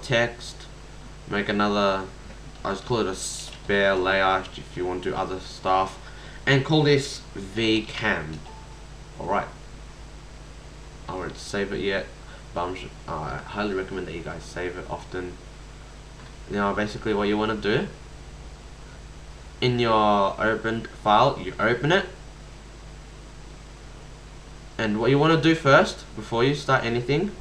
text, make another, I just call it a spare layer if you want to do other stuff, and call this vcam. Alright, I won't save it yet, but I highly recommend that you guys save it often. Now basically what you want to do, in your opened file, you open it, and what you want to do first, before you start anything,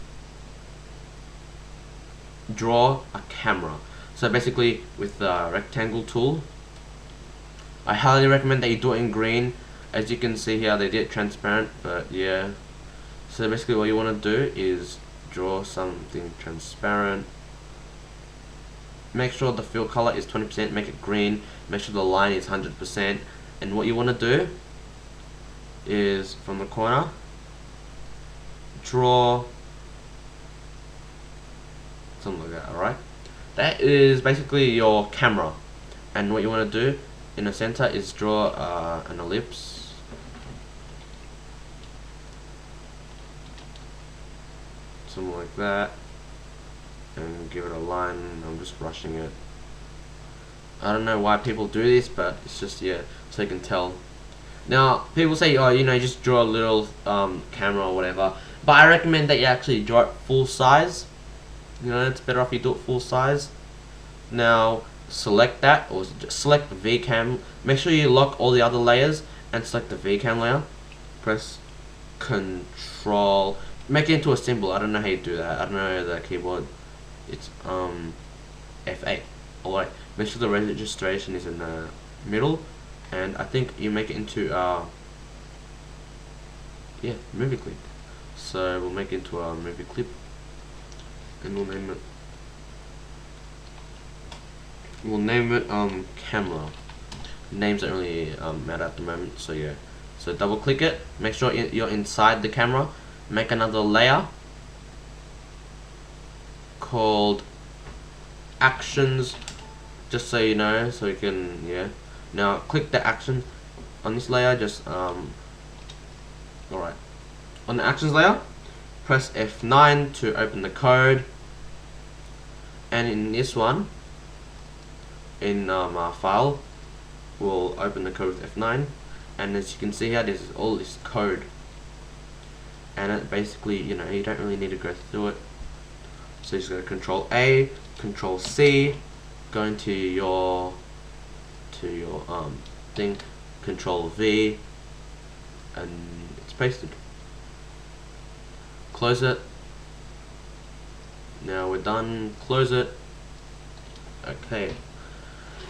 draw a camera. So basically with the rectangle tool, I highly recommend that you do it in green. As you can see here, they did it transparent, but yeah. So basically what you want to do is draw something transparent. Make sure the fill color is 20%, make it green, make sure the line is 100%, and what you want to do is from the corner, draw something like that. Alright, that is basically your camera, and what you want to do in the center is draw an ellipse, something like that, and give it a line. I'm just rushing it. I don't know why people do this, but it's just, yeah, so you can tell. Now people say, oh, you know, just draw a little camera or whatever, but I recommend that you actually draw it full size. You know, it's better if you do it full size. Now select that, or just select the vcam. Make sure you lock all the other layers and select the vcam layer. Press Control, make it into a symbol. I don't know how you do that. I don't know the keyboard. It's F8. Alright, make sure the registration is in the middle, and I think you make it into yeah, movie clip. So we'll make it into a movie clip, and we'll name it camera. Names don't really matter at the moment, so yeah. So double click it, make sure you're inside the camera, make another layer called actions, just so you know, so you can, yeah. Now click the action on this layer, just alright, on the actions layer, press F9 to open the code, and in this one, in our file, we'll open the code with F9, and as you can see here, there's all this code, and it basically, you know, you don't really need to go through it. So you just go Control A, Control C, go into your thing, Control V, and it's pasted. Close it. Now we're done. Close it. Okay.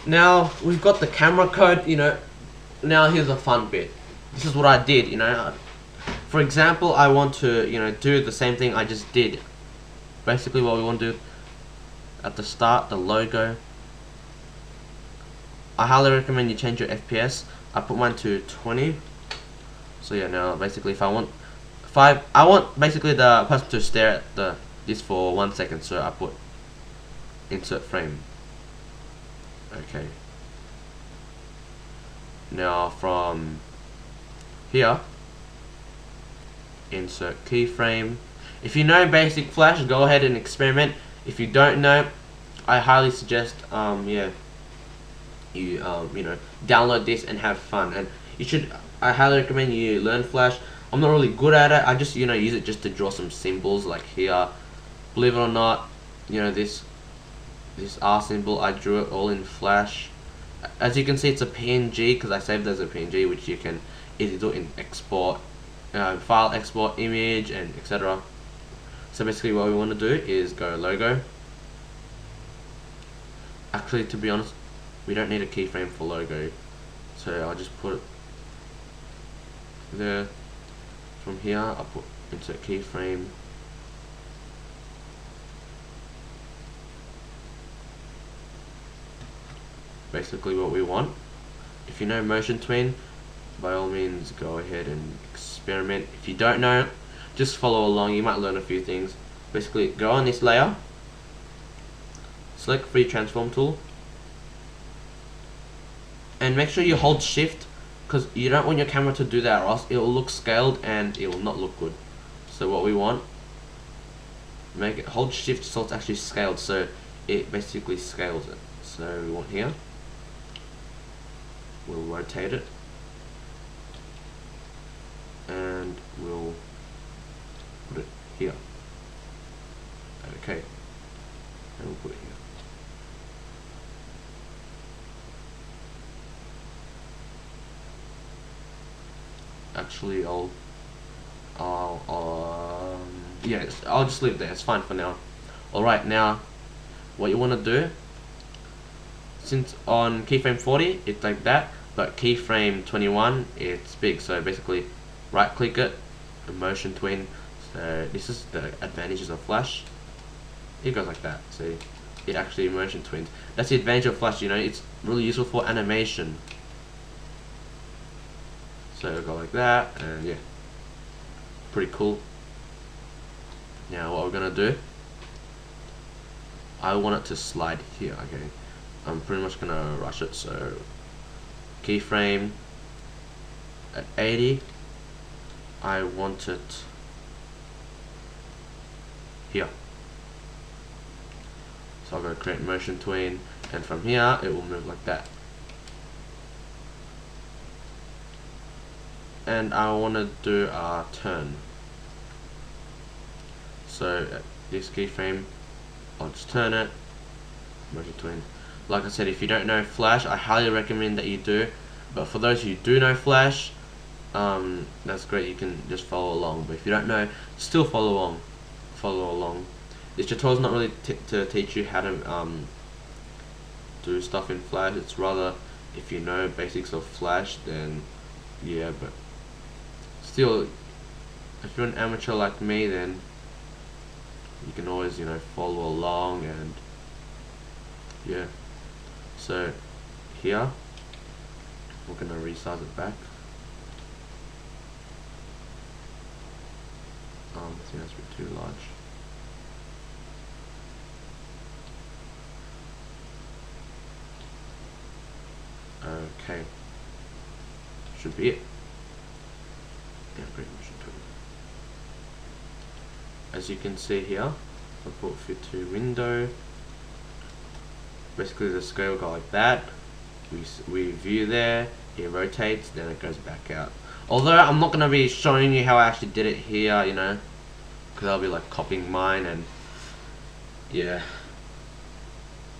Now we've got the camera code. You know. Now here's a fun bit. This is what I did. You know. For example, I want to, you know, do the same thing I just did. Basically what we want to do at the start, the logo, I highly recommend you change your FPS. I put mine to 20. So yeah, now basically if I want basically the person to stare at this for 1 second, so I put insert frame. Okay. Now from here, insert keyframe. If you know basic Flash, go ahead and experiment. If you don't know, I highly suggest yeah, you you know, download this and have fun. And you should, I highly recommend you learn Flash. I'm not really good at it. I just, you know, use it just to draw some symbols like here. Believe it or not, you know, this R symbol, I drew it all in Flash. As you can see, it's a PNG because I saved it as a PNG, which you can easily do in export, file export, image, and etc. So basically what we want to do is go logo. Actually, to be honest, we don't need a keyframe for logo, so I'll just put it there. From here I'll put insert keyframe. Basically what we want. If you know Motion Twin, by all means go ahead and experiment. If you don't know, just follow along, you might learn a few things. Basically go on this layer, select free transform tool, and make sure you hold shift, because you don't want your camera to do that or else it will look scaled and it will not look good. So what we want, make it, hold shift so it's actually scaled, so it basically scales it. So we want here, we'll rotate it, and we'll put it here. Okay, and we'll put it here. Actually, yeah, I'll just leave it there. It's fine for now. Alright, now what you want to do, since on keyframe 40 it's like that, but keyframe 21 it's big, so basically right click it and motion twin. So this is the advantages of Flash. It goes like that. See, it actually motion twins. That's the advantage of Flash, you know, it's really useful for animation. So it'll go like that, and yeah, pretty cool. Now what we're gonna do, I want it to slide here. Okay, I'm pretty much gonna rush it. So keyframe at 80, I want it here. So I'm gonna create motion tween, and from here it will move like that. And I want to do a turn. So at this keyframe, I'll just turn it, motion tween. Like I said, if you don't know Flash, I highly recommend that you do. But for those who do know Flash, that's great. You can just follow along. But if you don't know, still follow along. Follow along. This tutorial is not really to teach you how to do stuff in Flash. It's rather, if you know basics of Flash, then yeah. But still, if you're an amateur like me, then you can always, you know, follow along. And yeah, so here we're gonna resize it back. I think that's a bit too large. Okay, should be it. Yeah, pretty much. As you can see here, I put fit to window. Basically, the scale will go like that. We view there. It rotates, then it goes back out. Although I'm not gonna be showing you how I actually did it here, you know, because I'll be like copying mine, and yeah.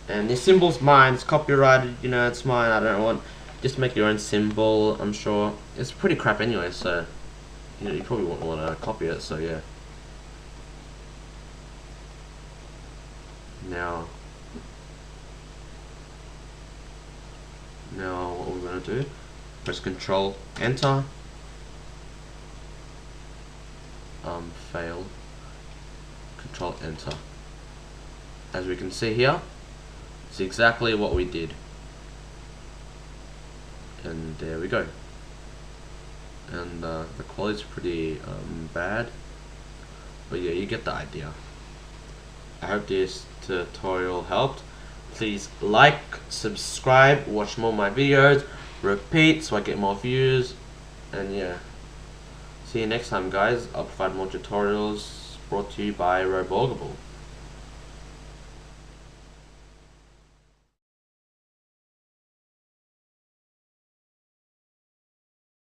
And this symbol's mine. It's copyrighted, you know. It's mine. I don't want. Just make your own symbol. I'm sure it's pretty crap anyway, so you know you probably won't want to copy it. So yeah. Now what we're going to do, press Control Enter, fail, Control Enter. As we can see here, it's exactly what we did, and there we go. And the quality's pretty bad, but yeah, you get the idea. I hope this tutorial helped. Please like, subscribe, watch more of my videos, repeat so I get more views, and yeah. See you next time, guys. I'll provide more tutorials brought to you by Roborgable.